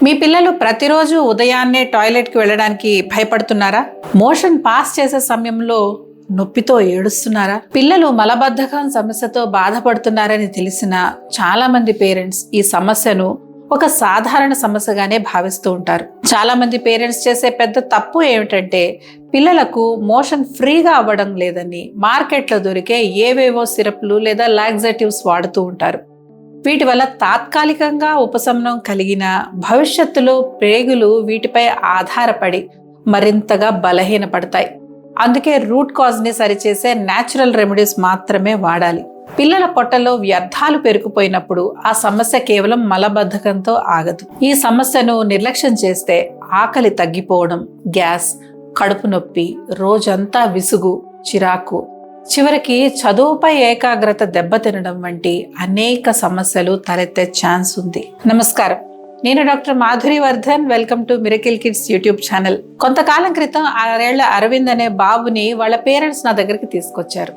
మీ పిల్లలు ప్రతిరోజు ఉదయాన్నే టాయిలెట్కి వెళ్ళడానికి భయపడుతున్నారా? మోషన్ పాస్ చేసే సమయంలో నొప్పితో ఏడుస్తున్నారా? పిల్లలు మలబద్ధకం సమస్యతో బాధపడుతున్నారని తెలిసిన చాలా మంది పేరెంట్స్ ఈ సమస్యను ఒక సాధారణ సమస్యగానే భావిస్తూ ఉంటారు. చాలా మంది పేరెంట్స్ చేసే పెద్ద తప్పు ఏమిటంటే పిల్లలకు మోషన్ ఫ్రీగా అవ్వడం లేదని మార్కెట్లో దొరికే ఏవేవో సిరప్లు లేదా లాక్సేటివ్స్ వాడుతూ ఉంటారు. వీటి వల్ల తాత్కాలికంగా ఉపశమనం కలిగిన భవిష్యత్తులో ప్రేగులు వీటిపై ఆధారపడి మరింతగా బలహీనపడతాయి. అందుకే రూట్ కాజ్ని సరిచేసే న్యాచురల్ రెమెడీస్ మాత్రమే వాడాలి. పిల్లల పొట్టలో వ్యర్థాలు పెరిగిపోయినప్పుడు ఆ సమస్య కేవలం మలబద్ధకంతో ఆగదు. ఈ సమస్యను నిర్లక్ష్యం చేస్తే ఆకలి తగ్గిపోవడం, గ్యాస్, కడుపు నొప్పి, రోజంతా విసుగు, చిరాకు, చివరికి చదువుపై ఏకాగ్రత దెబ్బతినడం వంటి అనేక సమస్యలు తలెత్తే ఛాన్స్ ఉంది. నమస్కారం, నేను doctor Madhuri Vardhan. Welcome to miracle kids YouTube channel. కొంతకాలం క్రితం 6 ఏళ్ల అరవింద్ అనే బాబుని వాళ్ళ పేరెంట్స్ నా దగ్గరికి తీసుకొచ్చారు.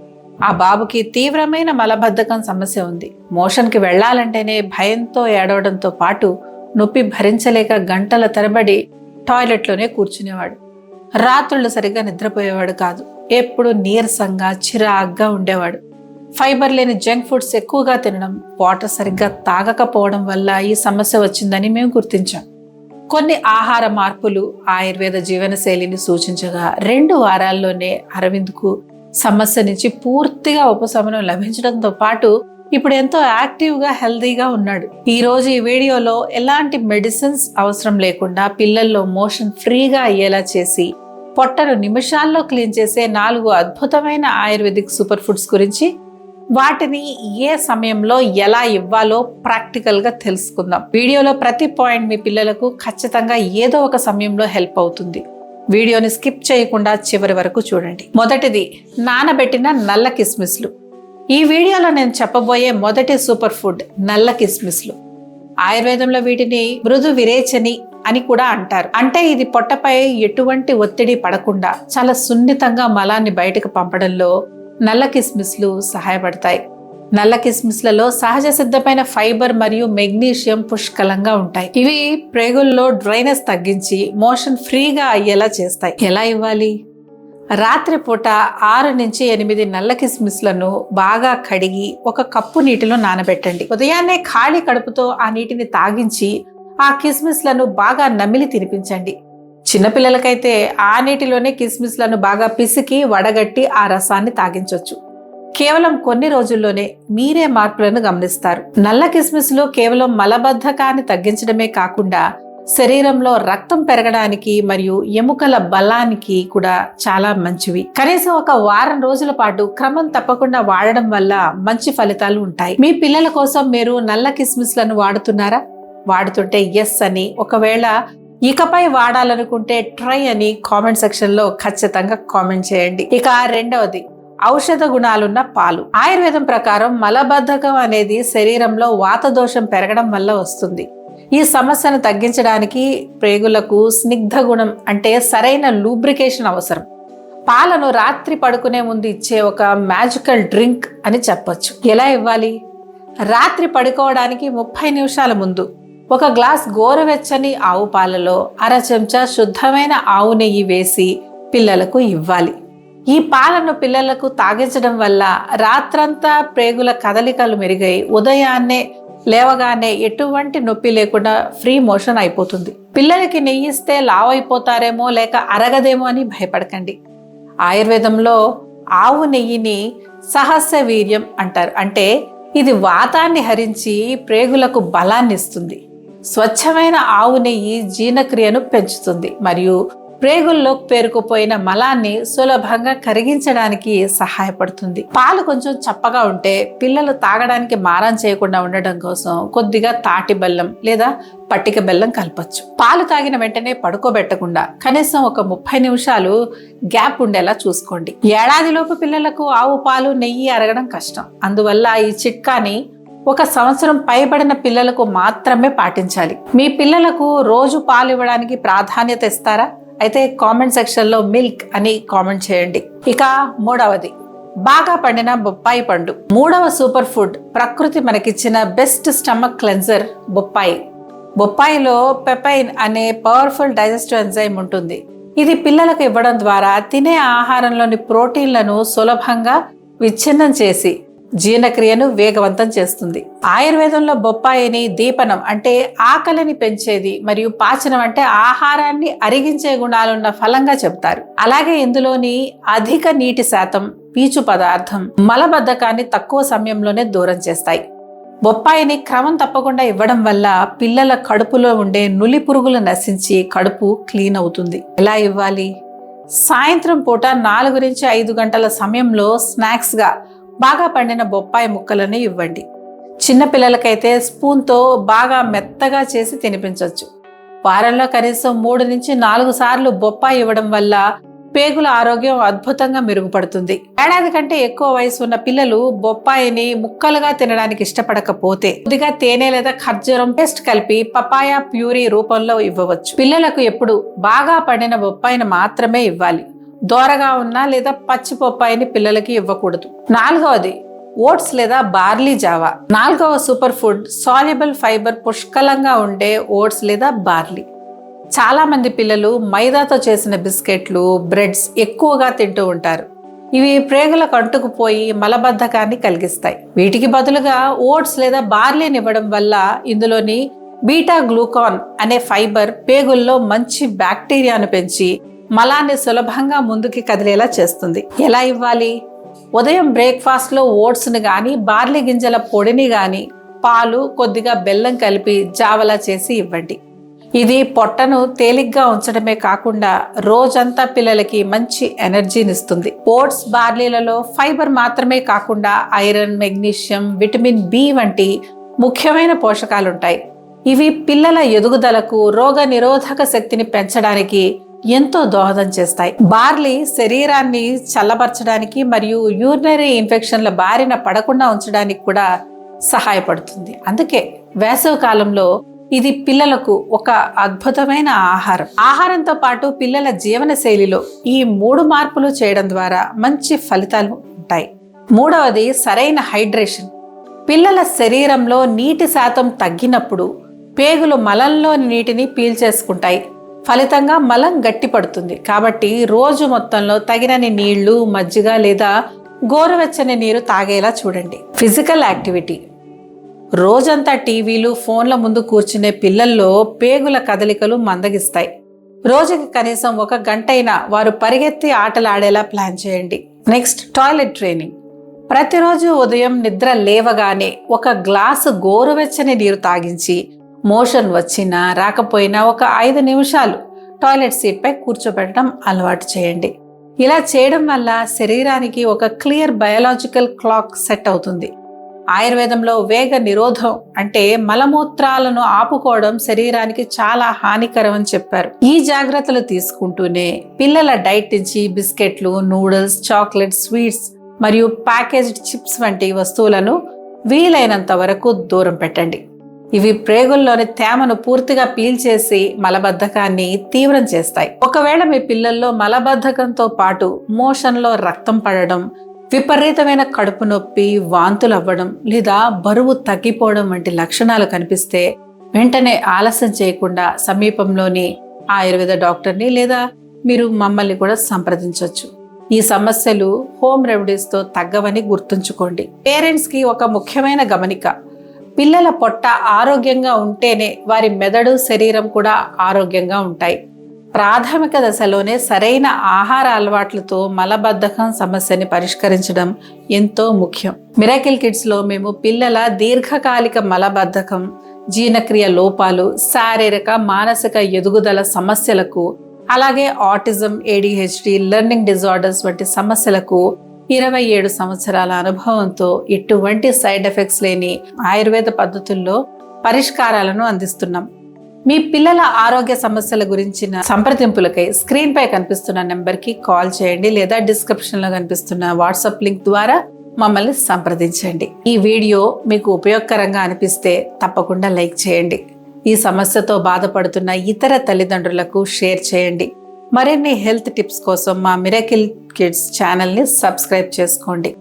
ఆ బాబుకి తీవ్రమైన మలబద్ధకం సమస్య ఉంది. మోషన్కి వెళ్లాలంటేనే భయంతో ఏడవడంతో పాటు నొప్పి భరించలేక గంటల తరబడి టాయిలెట్లోనే కూర్చునేవాడు. రాత్రుళ్ళు సరిగ్గా నిద్రపోయేవాడు కాదు. ఎప్పుడు నీరసంగా, చిరాగ్గా ఉండేవాడు. ఫైబర్ లేని జంక్ ఫుడ్స్ ఎక్కువగా తినడం, వాటర్ సరిగ్గా తాగకపోవడం వల్ల ఈ సమస్య వచ్చిందని మేము గుర్తించాం. కొన్ని ఆహార మార్పులు, ఆయుర్వేద జీవనశైలిని సూచించగా 2 వారాల్లోనే అరవింద్కు సమస్య నుంచి పూర్తిగా ఉపశమనం లభించడంతో పాటు ఇప్పుడు ఎంతో యాక్టివ్గా, హెల్దీగా ఉన్నాడు. ఈరోజు ఈ వీడియోలో ఎలాంటి మెడిసిన్స్ అవసరం లేకుండా పిల్లల్లో మోషన్ ఫ్రీగా అయ్యేలా చేసి పొట్టను నిమిషాల్లో క్లీన్ చేసే 4 అద్భుతమైన ఆయుర్వేదిక్ సూపర్ ఫుడ్స్ గురించి, వాటిని ఏ సమయంలో ఎలా ఇవ్వాలో ప్రాక్టికల్గా తెలుసుకుందాం. వీడియోలో ప్రతి పాయింట్ మీ పిల్లలకు ఖచ్చితంగా ఏదో ఒక సమయంలో హెల్ప్ అవుతుంది. వీడియోని స్కిప్ చేయకుండా చివరి వరకు చూడండి. మొదటిది, నానబెట్టిన నల్ల కిస్మిస్లు. ఈ వీడియోలో నేను చెప్పబోయే మొదటి సూపర్ ఫుడ్ నల్ల కిస్మిస్లు. ఆయుర్వేదంలో వీటిని మృదు విరేచని అని కూడా అంటారు. అంటే ఇది పొట్టపై ఎటువంటి ఒత్తిడి పడకుండా చాలా సున్నితంగా మలాన్ని బయటకు పంపడంలో నల్ల కిస్మిస్లు సహాయపడతాయి. నల్ల కిస్మిస్లలో సహజ సిద్ధమైన ఫైబర్ మరియు మెగ్నీషియం పుష్కలంగా ఉంటాయి. ఇవి ప్రేగుల్లో డ్రైనెస్ తగ్గించి మోషన్ ఫ్రీగా అయ్యేలా చేస్తాయి. ఎలా ఇవ్వాలి? రాత్రిపూట 6 నుంచి 8 నల్ల కిస్మిస్లను బాగా కడిగి 1 కప్పు నీటిలో నానబెట్టండి. ఉదయాన్నే ఖాళీ కడుపుతో ఆ నీటిని తాగించి ఆ కిస్మిస్లను బాగా నమిలి తినిపించండి. చిన్నపిల్లలకైతే ఆ నీటిలోనే కిస్మిస్లను బాగా పిసికి వడగట్టి ఆ రసాన్ని తాగించవచ్చు. కేవలం కొన్ని రోజుల్లోనే మీరే మార్పులను గమనిస్తారు. నల్ల కిస్మిస్లు కేవలం మలబద్ధకాన్ని తగ్గించడమే కాకుండా శరీరంలో రక్తం పెరగడానికి మరియు ఎముకల బలానికి కూడా చాలా మంచివి. కనీసం 1 వారం రోజుల పాటు క్రమం తప్పకుండా వాడడం వల్ల మంచి ఫలితాలు ఉంటాయి. మీ పిల్లల కోసం మీరు నల్ల కిస్మిస్లను వాడుతున్నారా? వాడుతుంటే ఎస్ అని, ఒకవేళ ఇకపై వాడాలనుకుంటే ట్రై అని కామెంట్ సెక్షన్లో ఖచ్చితంగా కామెంట్ చేయండి. ఇక రెండవది, ఔషధ గుణాలున్న పాలు. ఆయుర్వేదం ప్రకారం మలబద్ధకం అనేది శరీరంలో వాతదోషం పెరగడం వల్ల వస్తుంది. ఈ సమస్యను తగ్గించడానికి ప్రేగులకు స్నిగ్ధ గుణం అంటే సరైన లూబ్రికేషన్ అవసరం. పాలను రాత్రి పడుకునే ముందు ఇచ్చే ఒక మ్యాజికల్ డ్రింక్ అని చెప్పొచ్చు. ఎలా ఇవ్వాలి? రాత్రి పడుకోవడానికి 30 నిమిషాల ముందు 1 గ్లాస్ గోరువెచ్చని ఆవు పాలలో 1/2 చెంచా శుద్ధమైన ఆవు నెయ్యి వేసి పిల్లలకు ఇవ్వాలి. ఈ పాలను పిల్లలకు తాగించడం వల్ల రాత్రంతా ప్రేగుల కదలికలు మెరుగై ఉదయాన్నే లేవగానే ఎటువంటి నొప్పి లేకుండా ఫ్రీ మోషన్ అయిపోతుంది. పిల్లలకి నెయ్యిస్తే లావైపోతారేమో లేక అరగదేమో అని భయపడకండి. ఆయుర్వేదంలో ఆవు నెయ్యిని సహస్ర వీర్యం అంటారు. అంటే ఇది వాతాన్ని హరించి ప్రేగులకు బలాన్ని ఇస్తుంది. స్వచ్ఛమైన ఆవు నెయ్యి జీర్ణక్రియను పెంచుతుంది మరియు ప్రేగుల్లో పేరుకుపోయిన మలాన్ని సులభంగా కరిగించడానికి సహాయపడుతుంది. పాలు కొంచెం చప్పగా ఉంటే పిల్లలు తాగడానికి మారం చేయకుండా ఉండడం కోసం కొద్దిగా తాటి బెల్లం లేదా పట్టిక బెల్లం కలపచ్చు. పాలు తాగిన వెంటనే పడుకోబెట్టకుండా కనీసం 30 నిమిషాలు గ్యాప్ ఉండేలా చూసుకోండి. ఏడాదిలోపు పిల్లలకు ఆవు పాలు, నెయ్యి అరగడం కష్టం. అందువల్ల ఈ చిట్కాని 1 సంవత్సరం పైబడిన పిల్లలకు మాత్రమే పాటించాలి. మీ పిల్లలకు రోజు పాలు ఇవ్వడానికి ప్రాధాన్యత ఇస్తారా? అయితే కామెంట్ సెక్షన్లో మిల్క్ అని కామెంట్ చేయండి. ఇక మూడవది, బాగా పండిన బొప్పాయి పండు. 3వ సూపర్ ఫుడ్, ప్రకృతి మనకిచ్చిన బెస్ట్ స్టమక్ క్లెన్జర్ బొప్పాయి. బొప్పాయిలో పెపైన్ అనే పవర్ఫుల్ డైజెస్టివ్ ఎంజైమ్ ఉంటుంది. ఇది పిల్లలకు ఇవ్వడం ద్వారా తినే ఆహారంలోని ప్రోటీన్లను సులభంగా విచ్ఛిన్నం చేసి జీర్ణక్రియను వేగవంతం చేస్తుంది. ఆయుర్వేదంలో బొప్పాయిని దీపనం అంటే ఆకలిని పెంచేది మరియు పాచనం అంటే ఆహారాన్ని అరిగించే గుణాలున్న ఫలంగా చెబుతారు. అలాగే ఇందులోని అధిక నీటి శాతం, పీచు పదార్థం మలబద్ధకాన్ని తక్కువ సమయంలోనే దూరం చేస్తాయి. బొప్పాయిని క్రమం తప్పకుండా ఇవ్వడం వల్ల పిల్లల కడుపులో ఉండే నులి పురుగులు నశించి కడుపు క్లీన్ అవుతుంది. ఎలా ఇవ్వాలి? సాయంత్రం పూట 4 నుంచి 5 గంటల సమయంలో స్నాక్స్గా బాగా పండిన బొప్పాయి ముక్కలను ఇవ్వండి. చిన్నపిల్లలకైతే స్పూన్తో బాగా మెత్తగా చేసి తినిపించవచ్చు. వారంలో కనీసం 3 నుంచి 4 సార్లు బొప్పాయి ఇవ్వడం వల్ల పేగుల ఆరోగ్యం అద్భుతంగా మెరుగుపడుతుంది. ఏడాది కంటే ఎక్కువ వయసు ఉన్న పిల్లలు బొప్పాయిని ముక్కలుగా తినడానికి ఇష్టపడకపోతే కొద్దిగా తేనె లేదా ఖర్జూరం పేస్ట్ కలిపి పపాయా ప్యూరీ రూపంలో ఇవ్వవచ్చు. పిల్లలకు ఎప్పుడు బాగా పండిన బొప్పాయిని మాత్రమే ఇవ్వాలి. దోరగా ఉన్న లేదా పచ్చి బొప్పాయిని పిల్లలకి ఇవ్వకూడదు. 4వది ఓట్స్ లేదా బార్లీ జావా. 4వ సూపర్ ఫుడ్ సాల్యుబుల్ ఫైబర్ పుష్కలంగా ఉండే ఓట్స్ లేదా బార్లీ. చాలా మంది పిల్లలు మైదాతో చేసిన బిస్కెట్లు, బ్రెడ్స్ ఎక్కువగా తింటూ ఉంటారు. ఇవి ప్రేగులకు అంటుకుపోయి మలబద్ధకాన్ని కలిగిస్తాయి. వీటికి బదులుగా ఓట్స్ లేదా బార్లీని ఇవ్వడం వల్ల ఇందులోని బీటా గ్లూకాన్ అనే ఫైబర్ పేగుల్లో మంచి బ్యాక్టీరియాను పెంచి మలాన్ని సులభంగా ముందుకి కదిలేలా చేస్తుంది. ఎలా ఇవ్వాలి? ఉదయం బ్రేక్ఫాస్ట్లో ఓట్స్ని కానీ బార్లీ గింజల పొడిని కానీ పాలు, కొద్దిగా బెల్లం కలిపి జావలా చేసి ఇవ్వండి. ఇది పొట్టను తేలిగ్గా ఉంచడమే కాకుండా రోజంతా పిల్లలకి మంచి ఎనర్జీని ఇస్తుంది. ఓట్స్, బార్లీలలో ఫైబర్ మాత్రమే కాకుండా ఐరన్, మెగ్నీషియం, విటమిన్ బి వంటి ముఖ్యమైన పోషకాలుంటాయి. ఇవి పిల్లల ఎదుగుదలకు, రోగ నిరోధక శక్తిని పెంచడానికి ఎంతో దోహదం చేస్తాయి. బార్లీ శరీరాన్ని చల్లబరచడానికి మరియు యూరినరీ ఇన్ఫెక్షన్ల బారిన పడకుండా ఉంచడానికి కూడా సహాయపడుతుంది. అందుకే వేసవి కాలంలో ఇది పిల్లలకు ఒక అద్భుతమైన ఆహారంతో పాటు పిల్లల జీవన శైలిలో ఈ 3 మార్పులు చేయడం ద్వారా మంచి ఫలితాలు ఉంటాయి. 3వది సరైన హైడ్రేషన్. పిల్లల శరీరంలో నీటి శాతం తగ్గినప్పుడు పేగులు మలంలోని నీటిని పీల్చేసుకుంటాయి. ఫలితంగా మలం గట్టిపడుతుంది. కాబట్టి రోజు మొత్తంలో తగినన్ని నీళ్లు, మజ్జిగ లేదా గోరువెచ్చని నీరు తాగేలా చూడండి. Physical activity. రోజంతా టీవీలు, ఫోన్ల ముందు కూర్చునే పిల్లల్లో పేగుల కదలికలు మందగిస్తాయి. రోజుకి కనీసం 1 గంటైనా వారు పరిగెత్తి ఆటలాడేలా ప్లాన్ చేయండి. Next, toilet training. ప్రతిరోజు ఉదయం నిద్ర లేవగానే 1 గ్లాసు గోరువెచ్చని నీరు తాగించి మోషన్ వచ్చినా రాకపోయినా 5 నిమిషాలు టాయిలెట్ సీట్పై కూర్చోబెట్టడం అలవాటు చేయండి. ఇలా చేయడం వల్ల శరీరానికి ఒక క్లియర్ బయోలాజికల్ క్లాక్ సెట్ అవుతుంది. ఆయుర్వేదంలో వేగ నిరోధం అంటే మలమూత్రాలను ఆపుకోవడం శరీరానికి చాలా హానికరం అని చెప్పారు. ఈ జాగ్రత్తలు తీసుకుంటూనే పిల్లల డైట్ నుంచి బిస్కెట్లు, నూడిల్స్, చాక్లెట్స్, స్వీట్స్ మరియు ప్యాకేజ్డ్ చిప్స్ వంటి వస్తువులను వీలైనంత వరకు దూరం పెట్టండి. ఇవి ప్రేగుల్లోని తేమను పూర్తిగా పీల్చేసి మలబద్ధకాన్ని తీవ్రం చేస్తాయి. ఒకవేళ మీ పిల్లల్లో మలబద్ధకంతో పాటు మోషన్లో రక్తం పడడం, విపరీతమైన కడుపు నొప్పి, వాంతులు అవ్వడం లేదా బరువు తగ్గిపోవడం వంటి లక్షణాలు కనిపిస్తే వెంటనే ఆలస్యం చేయకుండా సమీపంలోని ఆయుర్వేద డాక్టర్ని లేదా మీరు మమ్మల్ని కూడా సంప్రదించవచ్చు. ఈ సమస్యలు హోమ్ రెమెడీస్తో తగ్గవని గుర్తుంచుకోండి. పేరెంట్స్కి ఒక ముఖ్యమైన గమనిక: పిల్లల పొట్ట ఆరోగ్యంగా ఉంటేనే వారి మెదడు, శరీరం కూడా ఆరోగ్యంగా ఉంటాయి. ప్రాథమిక దశలోనే సరైన ఆహార అలవాట్లతో మలబద్ధకం సమస్యని పరిష్కరించడం ఎంతో ముఖ్యం. మిరాకిల్ కిడ్స్లో మేము పిల్లల దీర్ఘకాలిక మలబద్ధకం, జీర్ణక్రియ లోపాలు, శారీరక, మానసిక ఎదుగుదల సమస్యలకు, అలాగే ఆటిజం, ADHD, లెర్నింగ్ డిజార్డర్స్ వంటి సమస్యలకు 27 సంవత్సరాల అనుభవంతో ఎటువంటి సైడ్ ఎఫెక్ట్స్ లేని ఆయుర్వేద పద్ధతుల్లో పరిష్కారాలను అందిస్తున్నాం. మీ పిల్లల ఆరోగ్య సమస్యల గురించిన సంప్రదింపులకై స్క్రీన్ పై కనిపిస్తున్న నెంబర్కి కాల్ చేయండి లేదా డిస్క్రిప్షన్లో కనిపిస్తున్న వాట్సాప్ లింక్ ద్వారా మమ్మల్ని సంప్రదించండి. ఈ వీడియో మీకు ఉపయోగకరంగా అనిపిస్తే తప్పకుండా లైక్ చేయండి. ఈ సమస్యతో బాధపడుతున్న ఇతర తల్లిదండ్రులకు షేర్ చేయండి. మరిన్ని హెల్త్ టిప్స్ కోసం మా మిరాకిల్ కిడ్స్ ఛానల్ని సబ్స్క్రైబ్ చేసుకోండి.